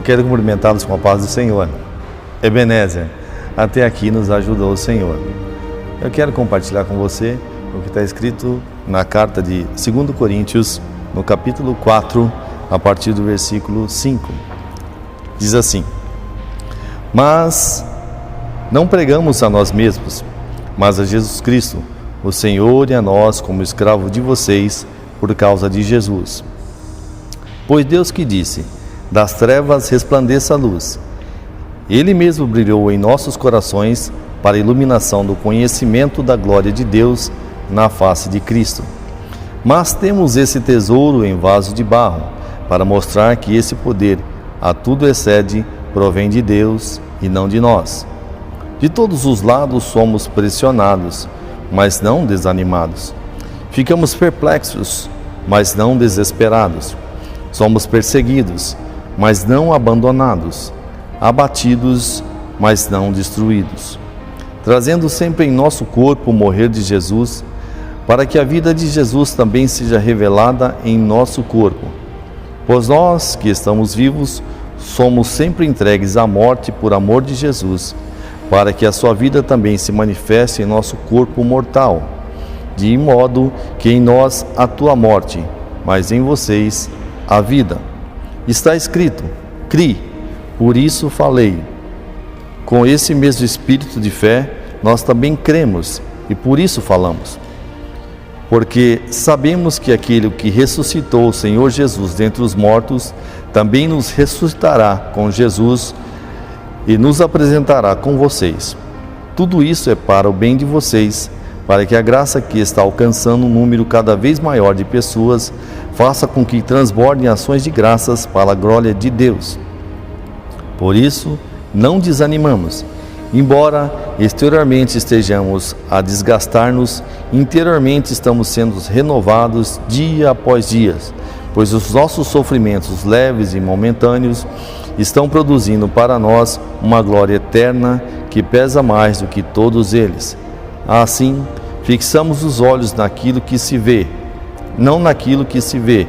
Eu quero cumprimentá-los com a paz do Senhor. Ebenezer, até aqui nos ajudou o Senhor. Eu quero compartilhar com você o que está escrito na carta de 2 Coríntios, no capítulo 4, a partir do versículo 5. Diz assim: Mas não pregamos a nós mesmos, mas a Jesus Cristo, o Senhor, e a nós como escravo de vocês, por causa de Jesus. Pois Deus que disse: das trevas resplandeça a luz, Ele mesmo brilhou em nossos corações para a iluminação do conhecimento da glória de Deus na face de Cristo. Mas temos esse tesouro em vaso de barro, para mostrar que esse poder a tudo excede, provém de Deus e não de nós. De todos os lados somos pressionados, mas não desanimados. Ficamos perplexos, mas não desesperados. Somos perseguidos, mas não abandonados. Abatidos, mas não destruídos. Trazendo sempre em nosso corpo o morrer de Jesus, para que a vida de Jesus também seja revelada em nosso corpo. Pois nós, que estamos vivos, somos sempre entregues à morte por amor de Jesus, para que a sua vida também se manifeste em nosso corpo mortal, de modo que em nós atua a morte, mas em vocês a vida. Está escrito: cri, por isso falei. Com esse mesmo espírito de fé, nós também cremos e por isso falamos. Porque sabemos que aquele que ressuscitou o Senhor Jesus dentre os mortos, também nos ressuscitará com Jesus e nos apresentará com vocês. Tudo isso é para o bem de vocês, para que a graça que está alcançando um número cada vez maior de pessoas faça com que transbordem ações de graças para a glória de Deus. Por isso, não desanimamos. Embora exteriormente estejamos a desgastar-nos, interiormente estamos sendo renovados dia após dia, pois os nossos sofrimentos leves e momentâneos estão produzindo para nós uma glória eterna que pesa mais do que todos eles. Assim, fixamos os olhos naquilo que se vê, não naquilo que se vê,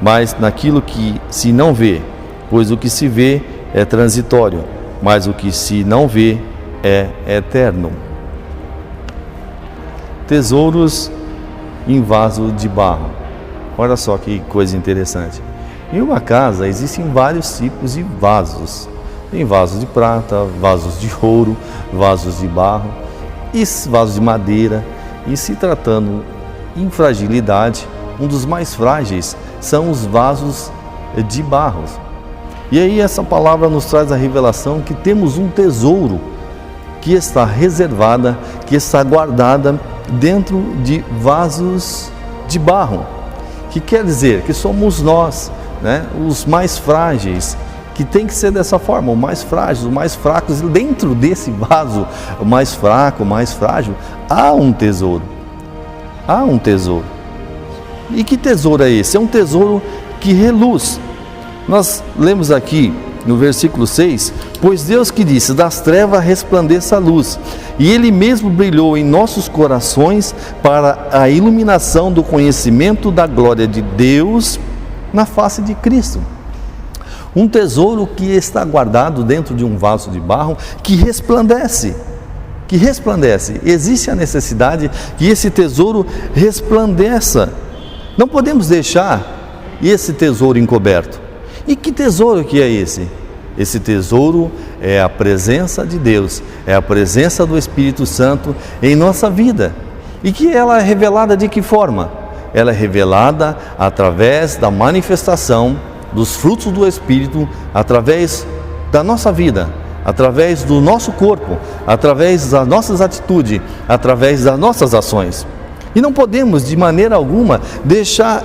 mas naquilo que se não vê, pois o que se vê é transitório, mas o que se não vê é eterno. Tesouros em vaso de barro. Olha só que coisa interessante. Em uma casa existem vários tipos de vasos. Tem vasos de prata, vasos de ouro, vasos de barro e vasos de madeira. E se tratando em fragilidade, um dos mais frágeis são os vasos de barro. E aí essa palavra nos traz a revelação que temos um tesouro que está reservada, que está guardada dentro de vasos de barro. Que quer dizer que somos nós, né, os mais frágeis, que tem que ser dessa forma, o mais frágil, os mais fracos. Dentro desse vaso, o mais fraco, o mais frágil, há um tesouro. Há um tesouro. E que tesouro é esse? É um tesouro que reluz. Nós lemos aqui no versículo 6, pois Deus que disse, das trevas resplandeça a luz, e Ele mesmo brilhou em nossos corações para a iluminação do conhecimento da glória de Deus na face de Cristo. Um tesouro que está guardado dentro de um vaso de barro que resplandece. Que resplandece. Existe a necessidade que esse tesouro resplandeça. Não podemos deixar esse tesouro encoberto. E que tesouro que é esse? Esse tesouro é a presença de Deus, é a presença do Espírito Santo em nossa vida. E que ela é revelada de que forma? Ela é revelada através da manifestação dos frutos do Espírito, através da nossa vida, através do nosso corpo, através das nossas atitudes, através das nossas ações. E não podemos de maneira alguma deixar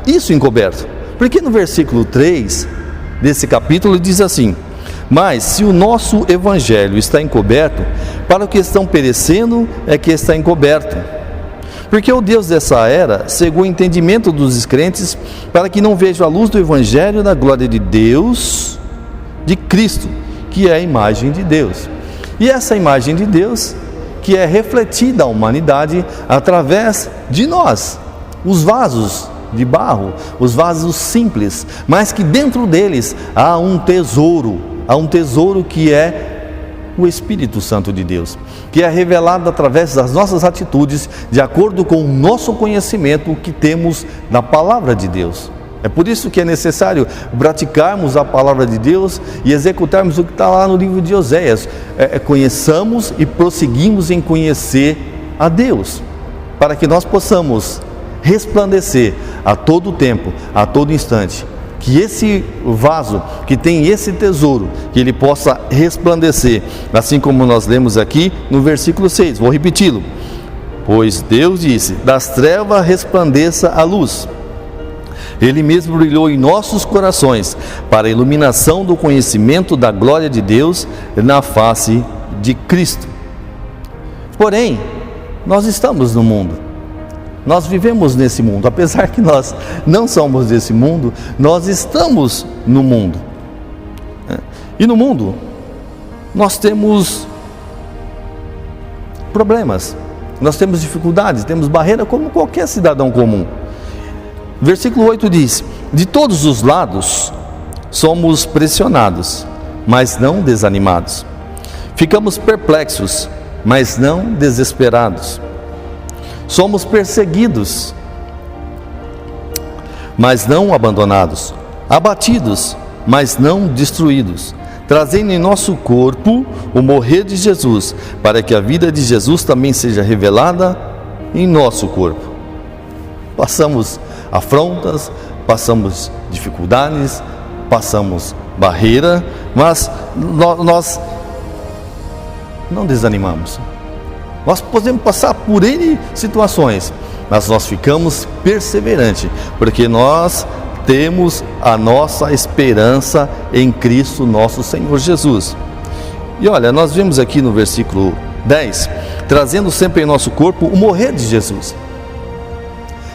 isso encoberto. Porque no versículo 3 desse capítulo diz assim: mas se o nosso evangelho está encoberto, para o que estão perecendo é que está encoberto. Porque o Deus dessa era cegou o entendimento dos descrentes, para que não vejam a luz do evangelho da glória de Deus, de Cristo, que é a imagem de Deus. E essa imagem de Deus, que é refletida à humanidade através de nós, os vasos de barro, os vasos simples, mas que dentro deles há um tesouro que é o Espírito Santo de Deus, que é revelado através das nossas atitudes, de acordo com o nosso conhecimento que temos da palavra de Deus. É por isso que é necessário praticarmos a palavra de Deus e executarmos o que está lá no livro de Oséias. Conheçamos e prosseguimos em conhecer a Deus, para que nós possamos resplandecer a todo tempo, a todo instante. Que esse vaso, que tem esse tesouro, que ele possa resplandecer, assim como nós lemos aqui no versículo 6, vou repeti-lo. Pois Deus disse, das trevas resplandeça a luz. Ele mesmo brilhou em nossos corações, para a iluminação do conhecimento da glória de Deus na face de Cristo. Porém, nós estamos no mundo. Nós vivemos nesse mundo, apesar que nós não somos desse mundo, nós estamos no mundo. E no mundo, nós temos problemas, nós temos dificuldades, temos barreira como qualquer cidadão comum. Versículo 8 diz, de todos os lados somos pressionados, mas não desanimados. Ficamos perplexos, mas não desesperados. Somos perseguidos, mas não abandonados, abatidos, mas não destruídos, trazendo em nosso corpo o morrer de Jesus, para que a vida de Jesus também seja revelada em nosso corpo. Passamos afrontas, passamos dificuldades, passamos barreira, mas nós não desanimamos. Nós podemos passar por N situações, mas nós ficamos perseverantes, porque nós temos a nossa esperança em Cristo nosso Senhor Jesus. E olha, nós vimos aqui no versículo 10, trazendo sempre em nosso corpo o morrer de Jesus.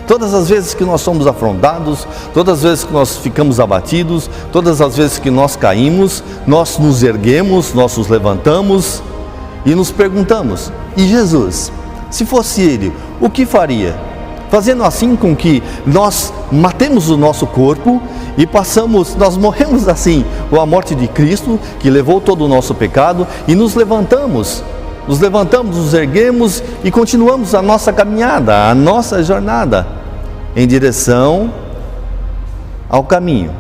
Todas as vezes que nós somos afrontados, todas as vezes que nós ficamos abatidos, todas as vezes que nós caímos, nós nos erguemos, nós nos levantamos e nos perguntamos, e Jesus, se fosse Ele, o que faria? Fazendo assim com que nós matemos o nosso corpo e nós morremos assim com a morte de Cristo, que levou todo o nosso pecado, e nos levantamos, nos erguemos e continuamos a nossa caminhada, a nossa jornada em direção ao caminho,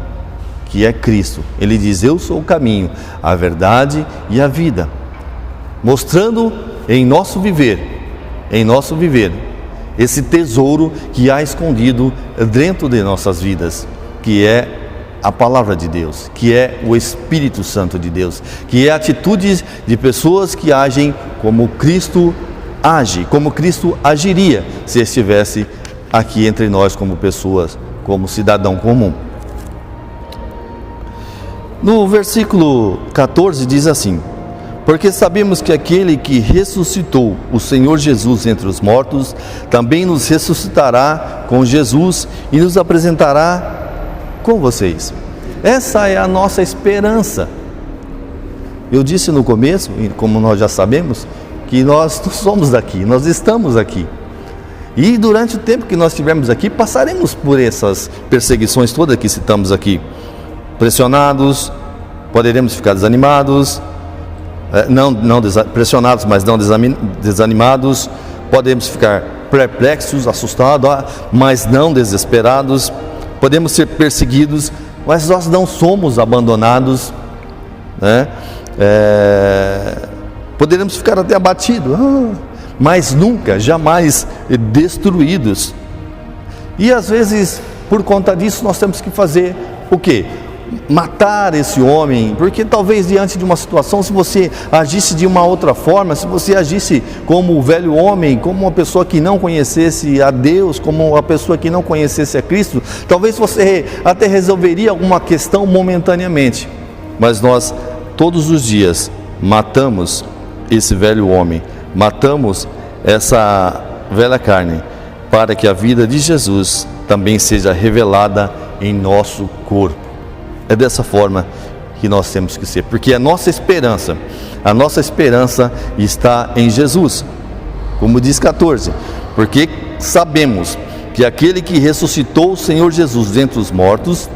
que é Cristo. Ele diz, eu sou o caminho, a verdade e a vida, mostrando em nosso viver, esse tesouro que há escondido dentro de nossas vidas, que é a palavra de Deus, que é o Espírito Santo de Deus, que é a atitude de pessoas que agem como Cristo age, como Cristo agiria se estivesse aqui entre nós como pessoas, como cidadão comum. No versículo 14 diz assim, porque sabemos que aquele que ressuscitou o Senhor Jesus entre os mortos, também nos ressuscitará com Jesus e nos apresentará com vocês. Essa é a nossa esperança. Eu disse no começo, como nós já sabemos, que nós não somos daqui, nós estamos aqui. E durante o tempo que nós estivermos aqui, passaremos por essas perseguições todas que citamos pressionados, poderemos ficar desanimados, pressionados, mas não desanimados, podemos ficar perplexos, assustados, mas não desesperados, podemos ser perseguidos, mas nós não somos abandonados, né? Poderemos ficar até abatidos, mas nunca, jamais destruídos. E às vezes, por conta disso, nós temos que fazer o quê? Matar esse homem, porque talvez diante de uma situação, se você agisse de uma outra forma, se você agisse como o velho homem, como uma pessoa que não conhecesse a Deus, como uma pessoa que não conhecesse a Cristo, talvez você até resolveria alguma questão momentaneamente, mas nós todos os dias matamos esse velho homem, matamos essa velha carne, para que a vida de Jesus também seja revelada em nosso corpo. É dessa forma que nós temos que ser, porque a nossa esperança está em Jesus, como diz 14, porque sabemos que aquele que ressuscitou o Senhor Jesus dentre os mortos,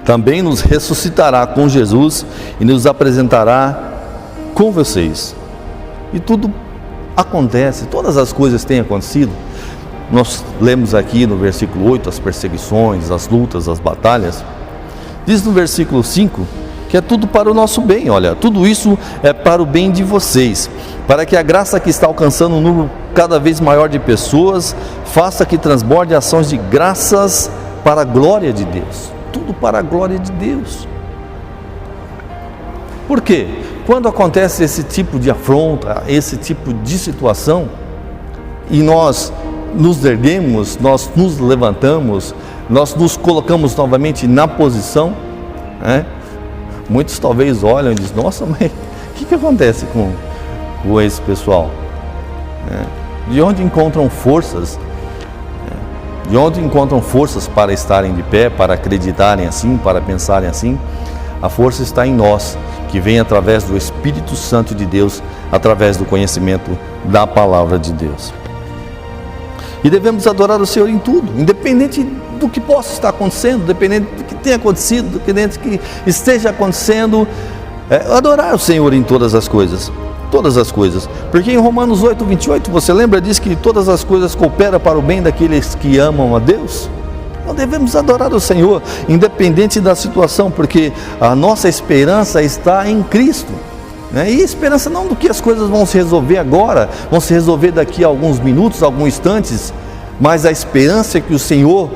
também nos ressuscitará com Jesus e nos apresentará com vocês. E tudo acontece, todas as coisas têm acontecido. Nós lemos aqui no versículo 8 as perseguições, as lutas, as batalhas. Diz no versículo 5 que é tudo para o nosso bem. Olha, tudo isso é para o bem de vocês, para que a graça que está alcançando um número cada vez maior de pessoas faça que transborde ações de graças para a glória de Deus. Tudo para a glória de Deus. Por quê? Quando acontece esse tipo de afronta, esse tipo de situação, e nós nos erguemos, nós nos levantamos, nós nos colocamos novamente na posição, né? Muitos talvez olham e dizem: nossa, mas o que acontece com esse pessoal? De onde encontram forças? De onde encontram forças para estarem de pé, para acreditarem assim, para pensarem assim? A força está em nós, que vem através do Espírito Santo de Deus, através do conhecimento da palavra de Deus. E devemos adorar o Senhor em tudo, independente do que possa estar acontecendo, independente do que tenha acontecido, independente do que esteja acontecendo, adorar o Senhor em todas as coisas, porque em Romanos 8:28, você lembra, diz que todas as coisas cooperam para o bem daqueles que amam a Deus. Nós devemos adorar o Senhor, independente da situação, porque a nossa esperança está em Cristo. E esperança não do que as coisas vão se resolver agora, vão se resolver daqui a alguns minutos, alguns instantes, mas a esperança é que o Senhor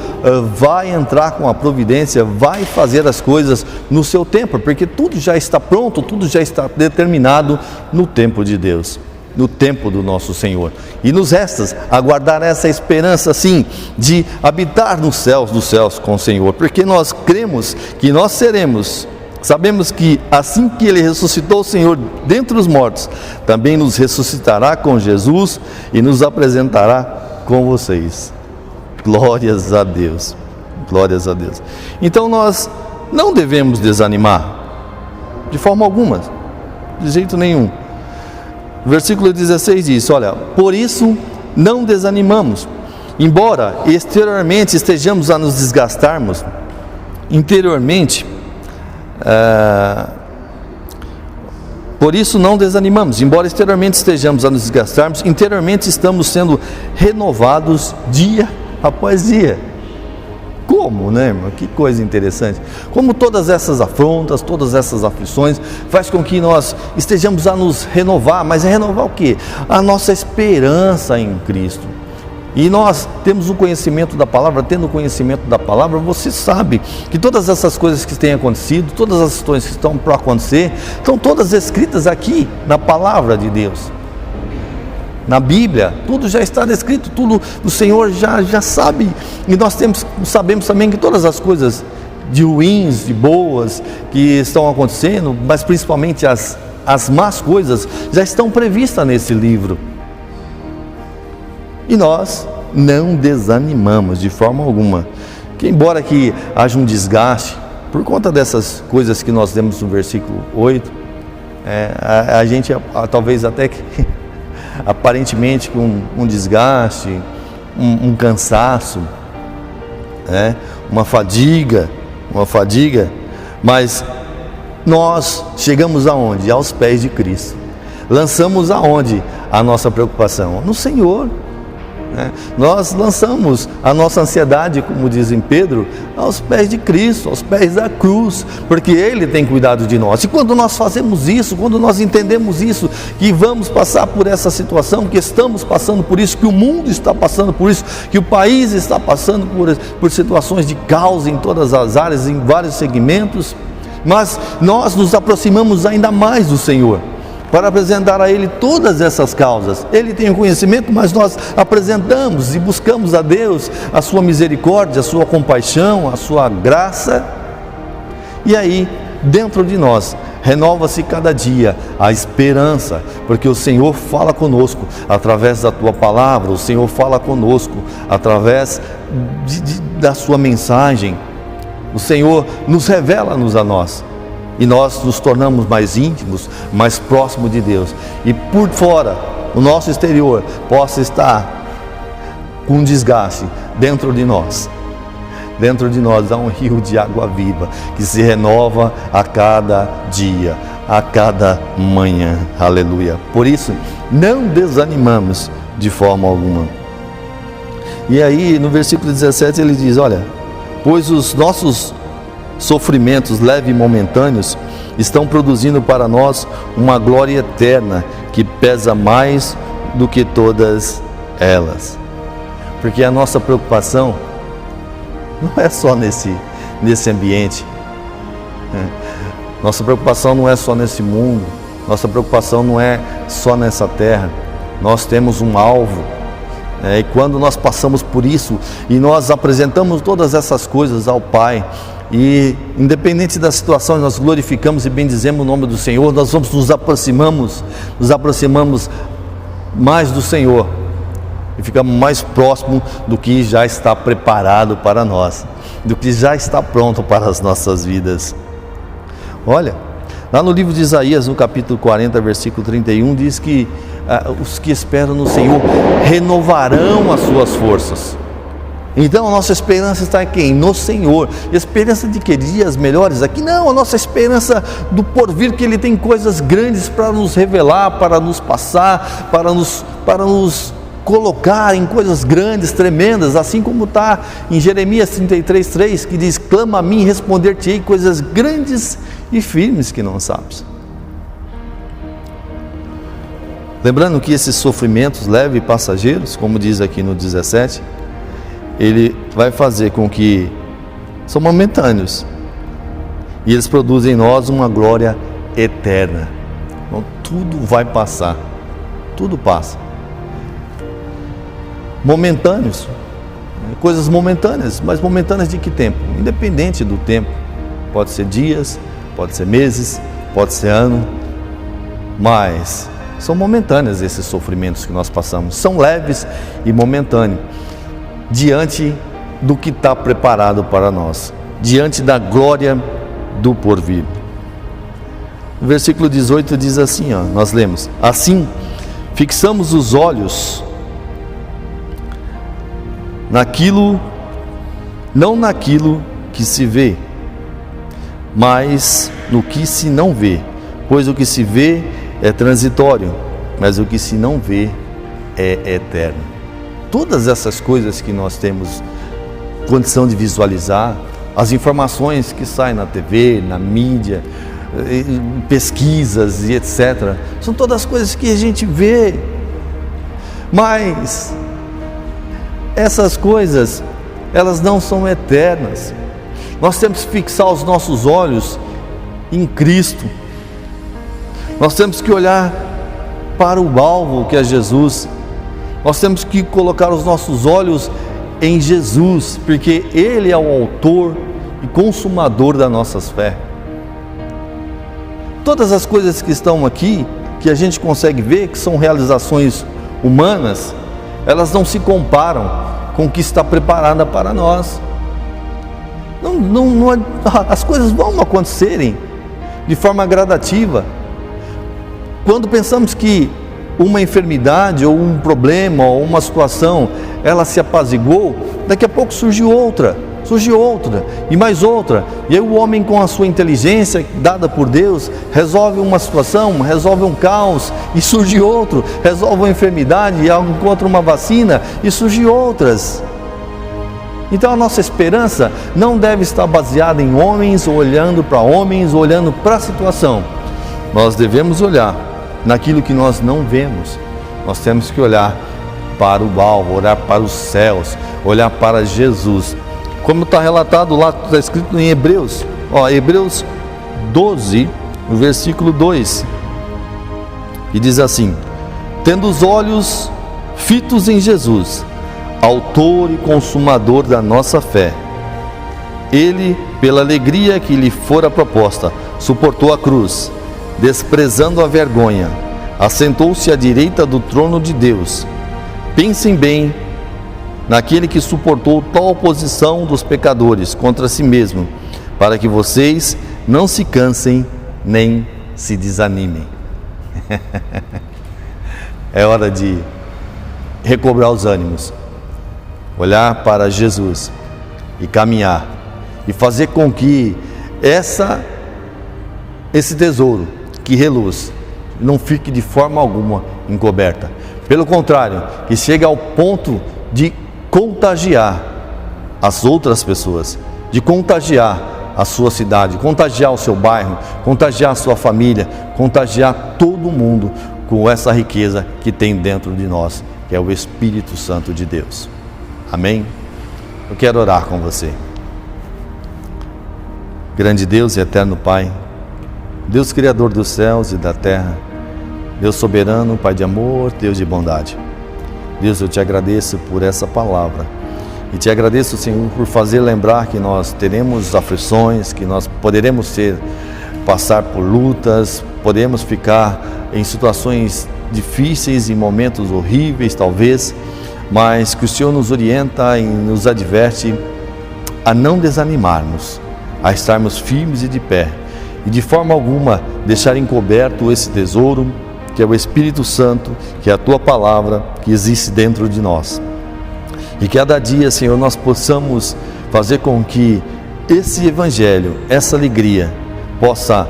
vai entrar com a providência, vai fazer as coisas no seu tempo, porque tudo já está pronto, tudo já está determinado no tempo de Deus, no tempo do nosso Senhor. E nos resta aguardar essa esperança, sim, de habitar nos céus dos céus com o Senhor, porque nós cremos que nós seremos. Sabemos que assim que Ele ressuscitou o Senhor dentre os mortos, também nos ressuscitará com Jesus e nos apresentará com vocês. Glórias a Deus, glórias a Deus. Então nós não devemos desanimar, de forma alguma, de jeito nenhum. O versículo 16 diz: olha, por isso não desanimamos, embora exteriormente estejamos a nos desgastarmos, interiormente, por isso não desanimamos, embora exteriormente estejamos a nos desgastarmos, interiormente estamos sendo renovados dia após dia. Como, né, irmão? Que coisa interessante. Como todas essas afrontas, todas essas aflições faz com que nós estejamos a nos renovar. Mas é renovar o quê? A nossa esperança em Cristo. E nós temos o conhecimento da palavra. Tendo o conhecimento da palavra, você sabe que todas essas coisas que têm acontecido, todas as situações que estão para acontecer, estão todas escritas aqui na palavra de Deus, na Bíblia. Tudo já está descrito, tudo o Senhor já sabe. E nós sabemos também que todas as coisas de ruins, de boas que estão acontecendo, mas principalmente as más coisas, já estão previstas nesse livro. E nós não desanimamos de forma alguma, que embora que haja um desgaste, por conta dessas coisas que nós temos no versículo 8, a gente talvez até que aparentemente com um desgaste, um cansaço, uma fadiga, mas nós chegamos aonde? Aos pés de Cristo. Lançamos aonde a nossa preocupação? No Senhor. Nós lançamos a nossa ansiedade, como diz em Pedro, aos pés de Cristo, aos pés da cruz, porque Ele tem cuidado de nós. E quando nós fazemos isso, quando nós entendemos isso, que vamos passar por essa situação, que estamos passando por isso, que o mundo está passando por isso, que o país está passando por situações de caos em todas as áreas, em vários segmentos, mas nós nos aproximamos ainda mais do Senhor, para apresentar a Ele todas essas causas. Ele tem o conhecimento, mas nós apresentamos e buscamos a Deus a sua misericórdia, a sua compaixão, a sua graça. E aí, dentro de nós, renova-se cada dia a esperança, porque o Senhor fala conosco através da Tua palavra, o Senhor fala conosco através da Sua mensagem. O Senhor nos revela-nos a nós. E nós nos tornamos mais íntimos, mais próximos de Deus. E por fora, o nosso exterior possa estar com desgaste dentro de nós. Dentro de nós há um rio de água viva que se renova a cada dia, a cada manhã. Aleluia. Por isso, não desanimamos de forma alguma. E aí, no versículo 17, ele diz: olha, pois os nossos sofrimentos leves e momentâneos estão produzindo para nós uma glória eterna que pesa mais do que todas elas. Porque a nossa preocupação não é só nesse ambiente. Nossa preocupação não é só nesse mundo. Nossa preocupação não é só nessa terra. Nós temos um alvo. E quando nós passamos por isso e nós apresentamos todas essas coisas ao Pai, e independente da situação, nós glorificamos e bendizemos o nome do Senhor, nós nos aproximamos mais do Senhor e ficamos mais próximos do que já está preparado para nós, do que já está pronto para as nossas vidas. Olha, lá no livro de Isaías, no capítulo 40, versículo 31, diz que os que esperam no Senhor renovarão as suas forças. Então a nossa esperança está em quem? No Senhor. E a esperança de que dias melhores? Aqui não, a nossa esperança do porvir, que Ele tem coisas grandes para nos revelar, para nos passar, para nos colocar em coisas grandes, tremendas, assim como está em Jeremias 33:3, que diz: clama a mim e responder-te-ei coisas grandes e firmes que não sabes. Lembrando que esses sofrimentos leves e passageiros, como diz aqui no 17, Ele vai fazer com que são momentâneos e eles produzem em nós uma glória eterna. Então, tudo vai passar, tudo passa. Momentâneos, coisas momentâneas, mas momentâneas de que tempo? Independente do tempo, pode ser dias, pode ser meses, pode ser ano, mas são momentâneos esses sofrimentos que nós passamos, são leves e momentâneos, diante do que está preparado para nós, diante da glória do porvir. O versículo 18 diz assim, nós lemos: assim, fixamos os olhos não naquilo que se vê, mas no que se não vê, pois o que se vê é transitório, mas o que se não vê é eterno. Todas essas coisas que nós temos condição de visualizar, as informações que saem na TV, na mídia, pesquisas e etc., são todas coisas que a gente vê, mas essas coisas, elas não são eternas. Nós temos que fixar os nossos olhos em Cristo. Nós temos que olhar para o alvo que é Jesus. Nós temos que colocar os nossos olhos em Jesus, porque Ele é o autor e consumador da nossa fé. Todas as coisas que estão aqui, que a gente consegue ver, que são realizações humanas, elas não se comparam com o que está preparada para nós. As coisas vão acontecerem de forma gradativa. Quando pensamos que uma enfermidade ou um problema ou uma situação, ela se apaziguou, daqui a pouco surge outra e mais outra, e aí o homem, com a sua inteligência dada por Deus, resolve uma situação, resolve um caos e surge outro, resolve uma enfermidade e encontra uma vacina e surge outras. Então a nossa esperança não deve estar baseada em homens, ou olhando para a situação. Nós devemos olhar naquilo que nós não vemos. Nós temos que olhar para o alvo, olhar para os céus, olhar para Jesus. Como está relatado lá, está escrito em Hebreus, Hebreus 12, no versículo 2, e diz assim: tendo os olhos fitos em Jesus, autor e consumador da nossa fé, Ele, pela alegria que lhe fora proposta, suportou a cruz, desprezando a vergonha, assentou-se à direita do trono de Deus. Pensem bem naquele que suportou tal oposição dos pecadores contra si mesmo, para que vocês não se cansem nem se desanimem. É hora de recobrar os ânimos. olhar para Jesus e caminhar e fazer com que esse tesouro que reluz não fique de forma alguma encoberta. Pelo contrário, que chegue ao ponto de contagiar as outras pessoas, de contagiar a sua cidade, contagiar o seu bairro, contagiar a sua família, contagiar todo mundo com essa riqueza que tem dentro de nós, que é o Espírito Santo de Deus. Amém? Eu quero orar com você. Grande Deus e eterno Pai, Deus Criador dos céus e da terra, Deus soberano, Pai de amor, Deus de bondade. Deus, eu te agradeço por essa palavra e te agradeço, Senhor, por fazer lembrar que nós teremos aflições, que nós poderemos passar por lutas, podemos ficar em situações difíceis, em momentos horríveis talvez, mas que o Senhor nos orienta e nos adverte a não desanimarmos, a estarmos firmes e de pé, e de forma alguma deixar encoberto esse tesouro, que é o Espírito Santo, que é a Tua Palavra, que existe dentro de nós. E que cada dia, Senhor, nós possamos fazer com que esse Evangelho, essa alegria, possa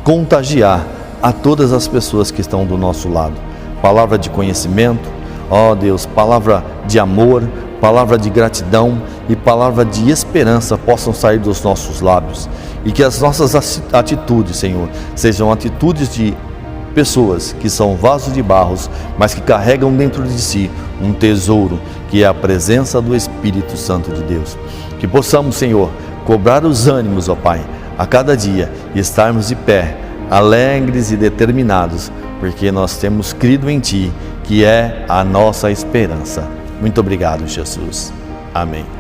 contagiar a todas as pessoas que estão do nosso lado. Palavra de conhecimento, ó Deus, palavra de amor, palavra de gratidão e palavra de esperança possam sair dos nossos lábios. E que as nossas atitudes, Senhor, sejam atitudes de pessoas que são vasos de barros, mas que carregam dentro de si um tesouro, que é a presença do Espírito Santo de Deus. Que possamos, Senhor, cobrar os ânimos, ó Pai, a cada dia e estarmos de pé, alegres e determinados, porque nós temos crido em Ti, que é a nossa esperança. Muito obrigado, Jesus. Amém.